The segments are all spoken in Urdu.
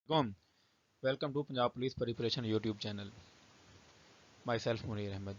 Gom. Welcome to Punjab Police Preparation YouTube channel. Myself Munir Ahmed.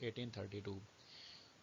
1832।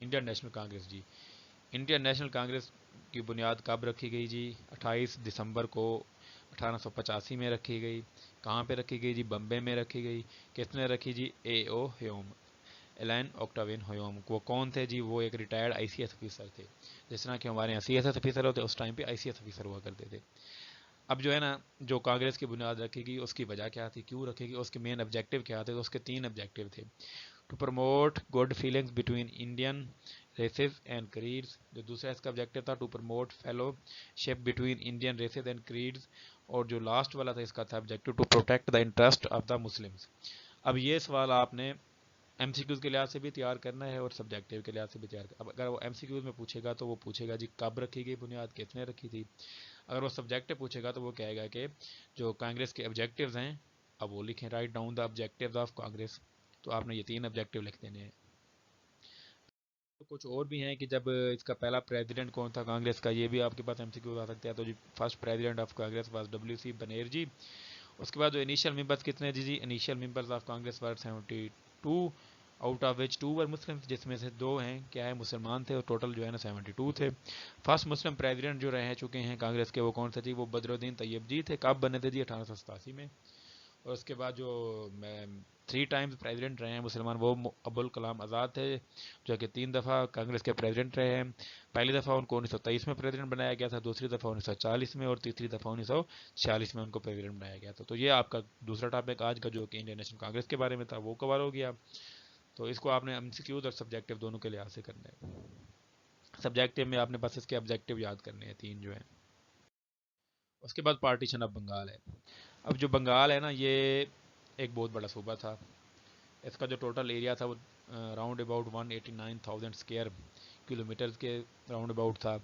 Indian National Congress جی، انڈین نیشنل کانگریس کی بنیاد کب رکھی گئی جی؟ 28 دسمبر کو 1885 میں رکھی گئی۔ کہاں پہ رکھی گئی جی؟ بمبے میں رکھی گئی۔ کس نے رکھی جی؟ اے او ہیوم، ایلین اوکٹاوین ہیوم۔ وہ کون تھے جی؟ وہ ایک ریٹائرڈ آئی سی ایس آفیسر تھے، جس طرح کہ ہمارے یہاں سی ایس ایس آفیسر ہوتے، اس ٹائم پہ آئی سی ایس آفیسر ہوا کرتے تھے۔ اب جو ہے نا، جو کانگریس کی بنیاد رکھی گئی اس کی وجہ کیا تھی، کیوں رکھی گئی، اس کے مین آبجیکٹیو کیا تھے؟ تو اس کے 3 آبجیکٹیو تھے: to promote good feelings between Indian races and creeds, جو دوسرا اس کا آبجیکٹیو تھا to promote fellowship between Indian races and creeds, اور جو لاسٹ والا تھا اس کا تھا objective to protect the interest of the Muslims. اب یہ سوال آپ نے ایم سی کیوز کے لحاظ سے بھی تیار کرنا ہے اور سبجیکٹیو کے لحاظ سے بھی تیار کرنا۔ اب اگر وہ ایم سی کیوز میں پوچھے گا تو وہ پوچھے گا جی کب رکھی گئی بنیاد، کتنے رکھی تھی۔ اگر وہ سبجیکٹیو پوچھے گا تو وہ کہے گا کہ جو کانگریس کے آبجیکٹیوز ہیں، اب وہ لکھیں، write down the objectives of Congress. تو آپ نے یہ 3 آبجیکٹیو لکھ دینے ہیں۔ تو کچھ اور بھی ہیں کہ جب اس کا پہلا پریزیڈنٹ کون تھا کانگریس کا، یہ بھی آپ کے پاس ایم سی کیو آ سکتا ہے۔ تو جی first president of Congress was W C Banerjee. اس کے بعد جو انیشیل ممبرس کتنے جی؟ Initial members of Congress were 72، out of which 2 were Muslim, جس میں سے 2 ہیں کیا ہے، مسلمان تھے، اور ٹوٹل جو ہے نا 72 تھے۔ فرسٹ مسلم پریزیڈنٹ جو رہ چکے ہیں کانگریس کے وہ کون سے جی؟ وہ بدر الدین طیب جی تھے۔ کب بنے تھے جی؟ 1887 میں۔ اور اس کے بعد جو 3 ٹائمز پریزیڈنٹ رہے ہیں مسلمان، وہ ابوالکلام آزاد تھے، جو کہ 3 دفعہ کانگریس کے پریزیڈنٹ رہے ہیں۔ پہلی دفعہ ان کو 1923 میں پریزیڈنٹ بنایا گیا تھا، دوسری دفعہ 1940 میں، اور تیسری دفعہ 1946 میں ان کو پریزیڈنٹ بنایا گیا تھا۔ تو یہ آپ کا دوسرا ٹاپک آج کا جو کہ انڈین نیشنل کانگریس کے بارے میں تھا وہ کور ہو گیا۔ تو اس کو آپ نے ایم سی کیوز اور سبجیکٹیو دونوں کے لحاظ سے کرنا ہے۔ سبجیکٹیو میں آپ نے بس اس کے آبجیکٹیو یاد کرنے ہیں 3 جو ہیں۔ اس کے بعد پارٹیشن آف بنگال ہے۔ اب جو بنگال ہے نا، یہ ایک بہت بڑا صوبہ تھا۔ اس کا جو ٹوٹل ایریا تھا وہ راؤنڈ اباؤٹ 189,000 اسکیئر کلومیٹرز کے راؤنڈ اباؤٹ تھا۔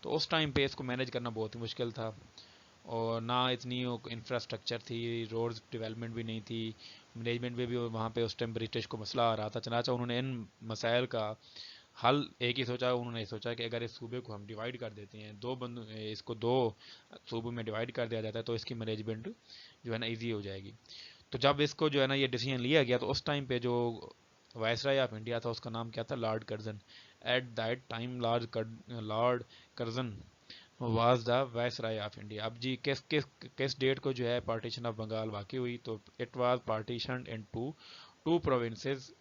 تو اس ٹائم پہ اس کو مینیج کرنا بہت ہی مشکل تھا، اور نہ اتنی انفراسٹرکچر تھی، روڈز ڈیولپمنٹ بھی نہیں تھی، مینجمنٹ بھی وہاں پہ اس ٹائم برٹش کو مسئلہ آ رہا تھا۔ چنانچہ انہوں نے ان مسائل کا حل ایک ہی سوچا، انہوں نے سوچا کہ اگر اس صوبے کو ہم ڈیوائیڈ کر دیتے ہیں، اس کو 2 صوبوں میں ڈیوائیڈ کر دیا جاتا ہے، تو اس کی مینجمنٹ جو ہے نا ایزی ہو جائے گی۔ تو جب اس کو جو ہے نا یہ ڈیسیژن لیا گیا، تو اس ٹائم پہ جو وائسرائے آف انڈیا تھا اس کا نام کیا تھا؟ Lord Curzon. At that time Lord Curzon was the viceroy of India. اب جی کس ڈیٹ کو جو ہے پارٹیشن آف بنگال واقع ہوئی؟ تو it was partitioned into 2 provinces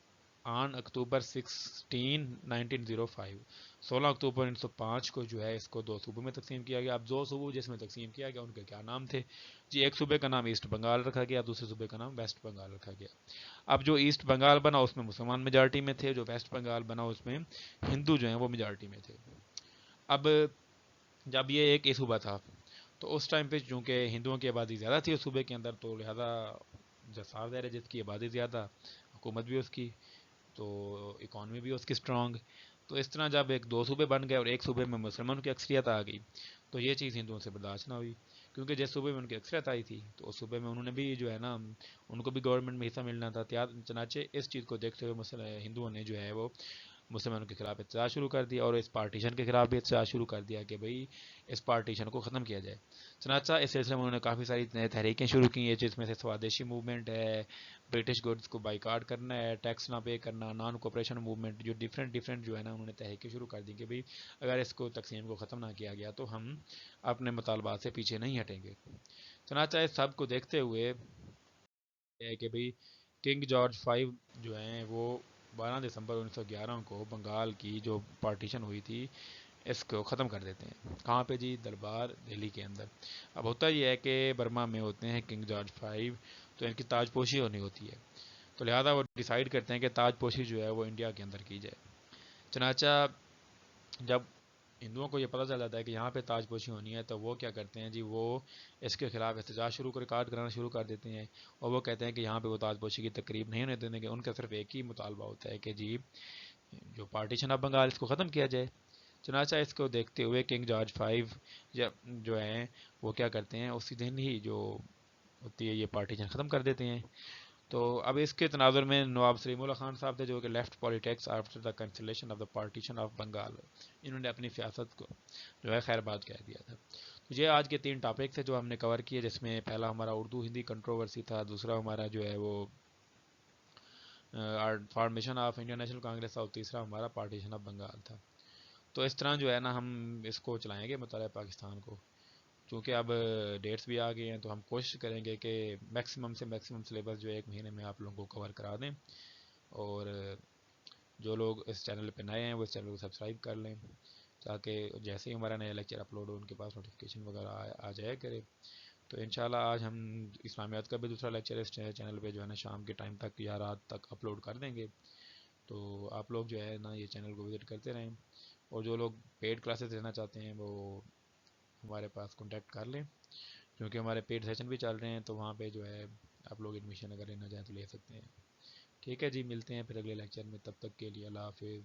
آن اکتوبر 16، 1905۔ 16 اکتوبر 1905 کو جو ہے اس کو 2 صوبوں میں تقسیم کیا گیا۔ اب 2 صوبوں جس میں تقسیم کیا گیا ان کے کیا نام تھے جی؟ ایک صوبے کا نام ایسٹ بنگال رکھا گیا، دوسرے صوبے کا نام ویسٹ بنگال رکھا گیا۔ اب جو ایسٹ بنگال بنا اس میں مسلمان میجارٹی میں تھے، جو ویسٹ بنگال بنا اس میں ہندو جو ہیں وہ میجارٹی میں تھے۔ اب جب یہ ایک صوبہ تھا تو اس ٹائم پہ چونکہ ہندوؤں کی آبادی زیادہ تھی اس صوبے کے اندر، تو لہذا صاف ظاہر ہے جس کی آبادی زیادہ، حکومت بھی اس کی، تو اکانومی بھی اس کی اسٹرانگ۔ تو اس طرح جب 2 صوبے بن گئے اور ایک صوبے میں مسلمانوں کی اکثریت آ گئی، تو یہ چیز ہندوؤں سے برداشت نہ ہوئی، کیونکہ جس صوبے میں ان کی اکثریت آئی تھی تو اس صوبے میں انہوں نے بھی جو ہے نا ان کو بھی گورنمنٹ میں حصہ ملنا تھا۔ چنانچہ اس چیز کو دیکھتے ہوئے ہندوؤں نے جو ہے وہ مسلمانوں کے خلاف احتجاج شروع کر دیا، اور اس پارٹیشن کے خلاف بھی احتجاج شروع کر دیا کہ بھئی اس پارٹیشن کو ختم کیا جائے۔ چنانچہ اس سلسلے میں انہوں نے کافی ساری نئے تحریکیں شروع کی ہیں، جس میں سے سوادیشی موومنٹ ہے، برٹش گڈز کو بائیکاٹ کرنا ہے، ٹیکس نہ پے کرنا، نان کوپریشن موومنٹ، جو ڈیفرنٹ جو ہے نا انہوں نے تحریکیں شروع کر دی کہ بھئی اگر اس کو تقسیم کو ختم نہ کیا گیا تو ہم اپنے مطالبات سے پیچھے نہیں ہٹیں گے۔ چنانچہ اس سب کو دیکھتے ہوئے کہ بھئی کنگ جارج 5 جو ہیں وہ 12 دسمبر 1911 کو بنگال کی جو پارٹیشن ہوئی تھی اس کو ختم کر دیتے ہیں۔ کہاں پہ جی؟ دربار دہلی کے اندر۔ اب ہوتا یہ ہے کہ برما میں ہوتے ہیں کنگ جارج 5، تو ان کی تاج پوشی ہونی ہوتی ہے، تو لہٰذا وہ ڈیسائیڈ کرتے ہیں کہ تاج پوشی جو ہے وہ انڈیا کے اندر کی جائے۔ چنانچہ جب ہندوؤں کو یہ پتہ چل جاتا ہے کہ یہاں پہ تاج پوشی ہونی ہے، تو وہ کیا کرتے ہیں جی؟ وہ اس کے خلاف احتجاج ریکارڈ کرانا شروع کر دیتے ہیں، اور وہ کہتے ہیں کہ یہاں پہ وہ تاج پوشی کی تقریب نہیں ہونے دینے گے۔ ان کا صرف ایک ہی مطالبہ ہوتا ہے کہ جی جو پارٹیشن آف بنگال اس کو ختم کیا جائے۔ چنانچہ اس کو دیکھتے ہوئے کنگ جارج 5 جو ہیں وہ کیا کرتے ہیں، اسی دن ہی جو ہوتی ہے یہ پارٹیشن ختم کر دیتے ہیں۔ تو اب اس کے تناظر میں نواب سلیم اللہ خان صاحب تھے، جو کہ left politics after the cancellation of the partition of Bengal, انہوں نے اپنی سیاست کو جو ہے خیر بات کہہ دیا تھا۔ تو یہ آج کے 3 ٹاپک تھے جو ہم نے کور کیے، جس میں پہلا ہمارا اردو ہندی کنٹروورسی تھا، دوسرا ہمارا جو ہے وہ formation of Indian National Congress تھا، اور تیسرا ہمارا پارٹیشن آف بنگال تھا. تو اس طرح جو ہے نا ہم اس کو چلائیں گے مطالعہ پاکستان کو. چونکہ اب ڈیٹس بھی آ گئی ہیں تو ہم کوشش کریں گے کہ میکسیمم سے میکسیمم سلیبس جو ایک مہینے میں آپ لوگوں کو کور کرا دیں. اور جو لوگ اس چینل پہ نئے ہیں وہ اس چینل کو سبسکرائب کر لیں، تاکہ جیسے ہی ہمارا نیا لیکچر اپلوڈ ہو ان کے پاس نوٹیفیکیشن وغیرہ آ جایا کرے. تو انشاءاللہ آج ہم اسلامیات کا بھی دوسرا لیکچر اس چینل پہ جو ہے نا شام کے ٹائم تک یا رات تک اپلوڈ کر دیں گے. تو آپ لوگ جو ہے نا یہ چینل کو وزٹ کرتے رہیں، اور جو لوگ پیڈ کلاسز لینا چاہتے ہیں وہ ہمارے پاس کانٹیکٹ کر لیں، کیونکہ ہمارے پیڈ سیشن بھی چل رہے ہیں، تو وہاں پہ جو ہے آپ لوگ ایڈمیشن اگر لینا چاہیں تو لے سکتے ہیں. ٹھیک ہے جی، ملتے ہیں پھر اگلے لیکچر میں، تب تک کے لیے اللہ حافظ.